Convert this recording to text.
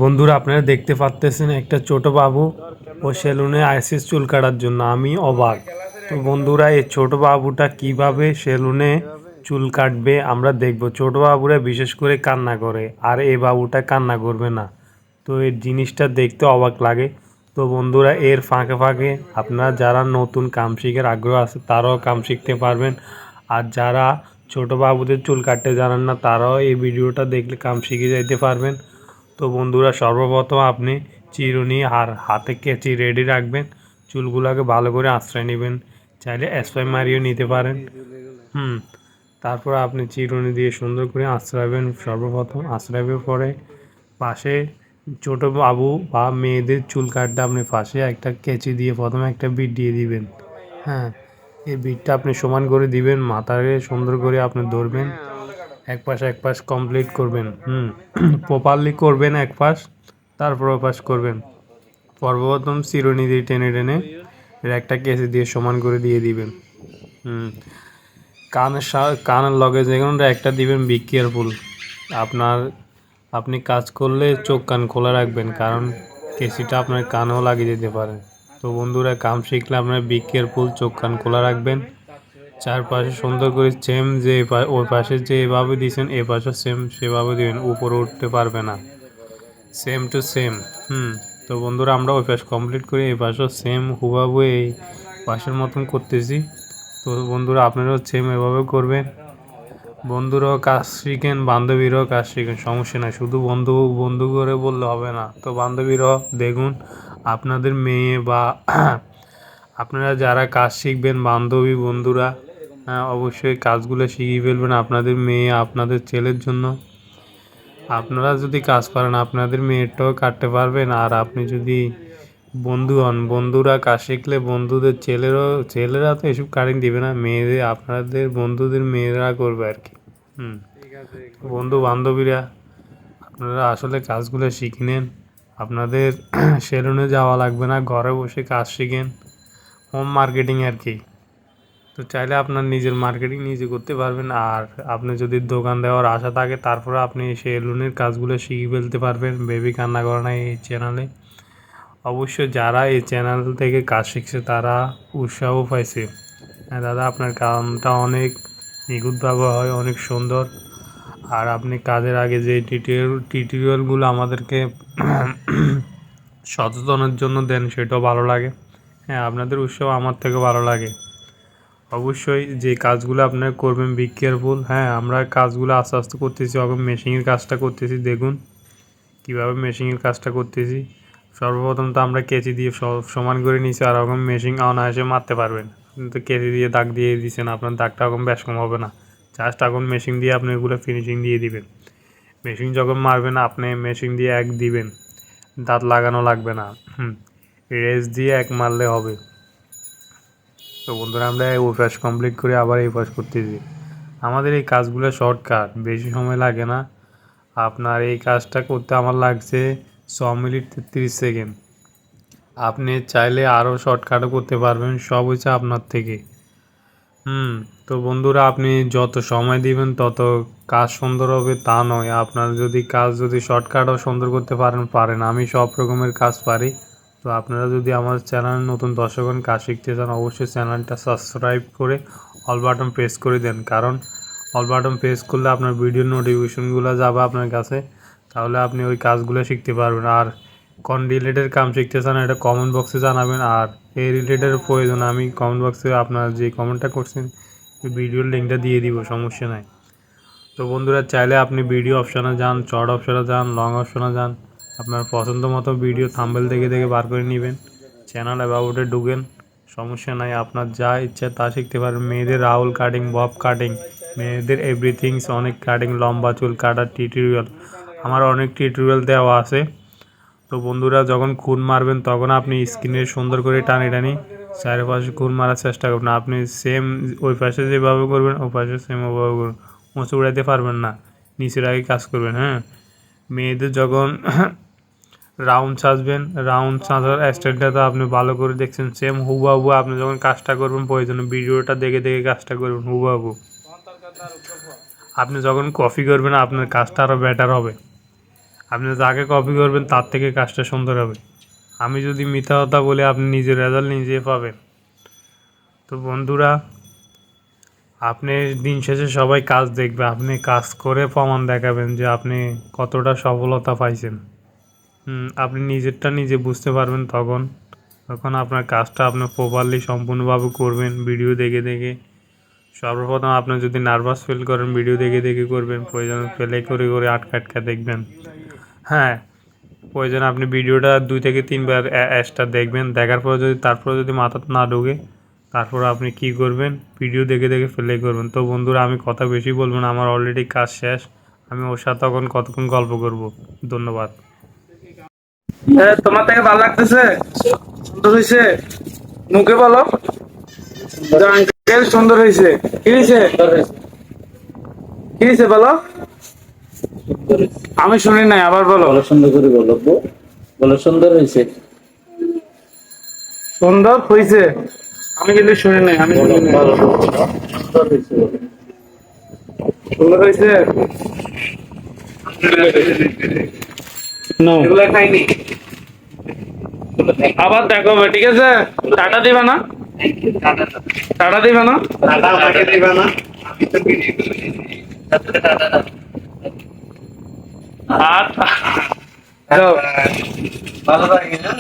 বন্ধুরা আপনারা দেখতে পাচ্তেছেন একটা ছোট বাবু ও সেলুনে আইসিস চুল কাটার জন্য আমি অবাক। তো বন্ধুরা এই ছোট বাবুটা কিভাবে সেলুনে চুল কাটবে আমরা দেখব। ছোট বাবুরা বিশেষ করে কান্না করে আর এই বাবুটা কান্না করবে না। তো এই জিনিসটা দেখতে অবাক লাগে। তো বন্ধুরা এর ফাঁকে ফাঁকে আপনারা যারা নতুন কাম শিখার আগ্রহ আছে তারাও কাম শিখতে পারবেন। আর যারা ছোট বাবুদের চুল কাটতে জানেন না তারাও এই ভিডিওটা দেখলে কাম শিখে যাইতে পারবেন। তো বন্ধুরা সর্বপ্রথম আপনি চিরুনি আর হাতে কেচি রেডি রাখবেন। চুলগুলোকে ভালো করে আঁচড়ে নেবেন, চাইলে স্প্রে মারিও নিতে পারেন। তারপর আপনি চিরুনি দিয়ে সুন্দর করে আঁচড়াবেন। সর্বপ্রথম আঁচড়াবের পরে পাশে ছোট বাবু বা মেয়েদের চুল কাটতে আপনি পাশে একটা কেচি দিয়ে প্রথমে একটা বিট দিয়ে দিবেন। এই বিটটা আপনি সমান করে দিবেন, মাথাকে সুন্দর করে আপনি ধরবেন, এক পাশ কমপ্লিট করবেন। প্রপারলি করবেন এক পাশ, তারপর ও পাশ করবেন। সর্বপ্রথম চিরুনি দিয়ে টেনে টেনে এর একটা কেসি দিয়ে সমান করে দিয়ে দিবেন। কানের লগে যেখানে একটা দিবেন, বি কেয়ারফুল। আপনি কাজ করলে চোখ কান খোলা রাখবেন, কারণ কেসিটা আপনার কানেও লাগিয়ে দিতে পারে। তো বন্ধুরা কাম শিখলে আপনার বি কেয়ারফুল, চোখ কান খোলা রাখবেন। চারপাশে সুন্দর করে সেম যে ওই পাশে যে এভাবে দিয়েছেন এ পাশে সেম সেভাবে দিবেন, উপরে উঠতে পারবে না, সেম টু সেম। তো বন্ধুরা আমরা ওই পাশ কমপ্লিট করি, এই পাশেও সেম হুবাহু এই পাশের মতন করতেছি। তো বন্ধুরা আপনারাও সেম এভাবে করবেন। বন্ধুরাও কাজ শিখেন, বান্ধবীরাও কাজ শিখেন, সমস্যা নাই। শুধু বন্ধু বন্ধু করে বললে হবে না। তো বান্ধবীরাও দেখুন আপনাদের মেয়ে বা আপনারা যারা কাজ শিখবেন বান্ধবী বন্ধুরা, অবশ্যই কাজগুলো শিখিয়ে ফেলবেন আপনাদের মেয়ে আপনাদের ছেলের জন্য। আপনারা যদি কাজ পারেন আপনাদের মেয়েরটাও কাটতে পারবেন। আর আপনি যদি বন্ধু হন, বন্ধুরা কাজ শিখলে বন্ধুদের ছেলেরা তো এসব কাটিং দিবে না, মেয়েদের আপনাদের বন্ধুদের মেয়েরা করবে আর কি। বন্ধু বান্ধবীরা আপনারা আসলে কাজগুলো শিখে নেন, আপনাদের সেলুনে যাওয়া লাগবে না, ঘরে বসে কাজ শিখেন, হোম মার্কেটিং আর কি। তো চাইলে আপনার নিজের মার্কেটিং নিজে করতে পারবেন। আর আপনি যদি দোকান দেওয়ার আশা থাকে তারপরে আপনি সেলুনের কাজগুলো শিখে ফেলতে পারবেন। বেবি কান্না করে না এই চ্যানেলে। অবশ্যই যারা এই চ্যানেল থেকে কাজ শিখছে তারা উৎসাহ পাইছে। দাদা আপনার কামটা অনেক নিখুঁতভাবে হয়, অনেক সুন্দর। আর আপনি কাজের আগে যে টিউটোরিয়ালগুলো আমাদেরকে সচেতনের জন্য দেন সেটাও ভালো লাগে। আপনাদের উৎসাহ আমার থেকে ভালো লাগে। অবশ্যই যে কাজগুলো আপনারা করবেন বি কেয়ারফুল। আমরা কাজগুলো আস্তে আস্তে করতেছি, এখন মেশিনের কাজটা করতেছি। দেখুন কীভাবে মেশিনের কাজটা করতেছি। সর্বপ্রথম তো আমরা কেচি দিয়ে সমান করে নিয়েছি, আর এখন মেশিন অনায়াসে মারতে পারবেন। কিন্তু কেচি দিয়ে দাগ দিয়ে দিচ্ছেন, আপনার দাগটা এখন বেশ কম হবে না। জাস্ট এখন মেশিন দিয়ে আপনি এগুলো ফিনিশিং দিয়ে দিবেন। মেশিন যখন মারবেন আপনি মেশিন দিয়ে এক দিবেন, দাঁত লাগানো লাগবে না। রেস দিয়ে এক মারলে হবে। তো বন্ধুরা আমরা ওই পাশ কমপ্লিট করে আবার এই পাশ করতেছি। আমাদের এই কাজগুলো শর্টকাট, বেশি সময় লাগে না। আপনার এই কাজটা করতে আমার লাগছে 6 মিনিট 33 সেকেন্ড। আপনি চাইলে আরও শর্টকাটও করতে পারবেন, সব হচ্ছে আপনার থেকে। তো বন্ধুরা আপনি যত সময় দিবেন তত কাজ সুন্দর হবে তা নয়। আপনার যদি শর্টকাটও সুন্দর করতে পারেন। আমি সব রকমের কাজ পারি। তো আপনারা যদি আমার চ্যানেল নতুন দর্শক কাজ শিখতে চান অবশ্যই চ্যানেলটা সাবস্ক্রাইব করে অল বাটন প্রেস করে দেন, কারণ অল বাটন প্রেস করলে আপনার ভিডিও নোটিফিকেশনগুলো যাবে আপনার কাছে, তাহলে আপনি ওই কাজগুলো শিখতে পারবেন। আর কোন রিলেটেড কাম শিখতে চান এটা কমেন্ট বক্সে জানাবেন। আর এই রিলেটেড প্রয়োজন আমি কমেন্ট বক্সে আপনার যে কমেন্টটা করছেন ভিডিওর লিঙ্কটা দিয়ে দিব, সমস্যা নাই। তো বন্ধুরা চাইলে আপনি ভিডিও অপশানে যান, শর্ট অপশানে যান, লং অপশানে যান, আপনার পছন্দ মতো ভিডিও থাম্বনেল দেখে দেখে বার করে নেবেন, চ্যানেল অ্যাবাউটে ঢুকেন, সমস্যা নাই। আপনার যা ইচ্ছা তা শিখতে পারেন। মেয়েদের রাউল কাটিং, বব কাটিং, মেয়েদের এভরিথিংস, অনেক কাটিং, লম্বা চুল কাটার টিউটোরিয়াল, আমার অনেক টিউটোরিয়াল দেওয়া আছে। তো বন্ধুরা যখন খুন মারবেন তখন আপনি স্ক্রিনে সুন্দর করে টানি চারপাশে খুন মারার চেষ্টা করবেন। আপনি সেম ওই পাশে যেভাবে করবেন ওই পাশে সেম ওভাবে করবেন, উঁচু উড়াইতে পারবেন না, নিচের আগে কাজ করবেন। মেয়েদের যখন রাউন্ড সাজবেন, রাউন্ড সাজার স্টাইলটা তো আপনি ভালো করে দেখছেন, সেম হুবাহু আপনি যখন কাজটা করবেন প্রয়োজনে ভিডিওটা দেখে দেখে কাজটা করবেন হুবাহু। আপনি যখন কপি করবেন আপনার কাজটা আরও বেটার হবে। আপনি যাকে কপি করবেন তার থেকে কাজটা সুন্দর হবে। আমি যদি মিথ্যা কথা বলি আপনি নিজের রেজাল্ট নিজে পাবেন। তো বন্ধুরা, আপনি দিন শেষে সবাই কাজ দেখবে, আপনি কাজ করে প্রমাণ দেখাবেন যে আপনি কতটা সফলতা পাইছেন। আপনি নিজেরটা নিজে বুঝতে পারবেন তখন তখন আপনার কাজটা আপনি প্রপারলি সম্পূর্ণভাবে করবেন ভিডিও দেখে দেখে। সর্বপ্রথম আপনি যদি নার্ভাস ফিল করেন ভিডিও দেখে দেখে করবেন, প্রয়োজন প্লে করে করে আটকা আটকা দেখবেন। হ্যাঁ, প্রয়োজন আপনি ভিডিওটা 2 থেকে 3 বার এক্সট্রা দেখবেন, দেখার পর যদি তারপর যদি মাথাতে না ঢোকে তারপর আপনি কি করবেন, ভিডিও দেখে দেখে প্লে করবেন। তো বন্ধুরা, আমি কথা বেশি বলবো না, আমার অলরেডি কাজ শেষ। আমি ওর সাথে তখন কতক্ষণ গল্প করব। ধন্যবাদ। তোমার থেকে ভালো লাগতেছে? সুন্দর হয়েছে? মুখে বলো যে আঙ্কেল সুন্দর হয়েছে। কি হয়েছে? কি হয়েছে বলো? আমি শুনি নাই, আবার বলো। বলো সুন্দর করে বলো, বলো সুন্দর হয়েছে। সুন্দর হয়েছে? আমি কিন্তু শুনি নাই, আমি শুনি নাই। বলো সুন্দর হয়েছে বলো। সুন্দর হয়েছে? এগুলা খাইনি। আবার দেখো, ঠিক আছে? টাটা দিবা না? টাটা দিবা না? আচ্ছা, ভালো লাগে না?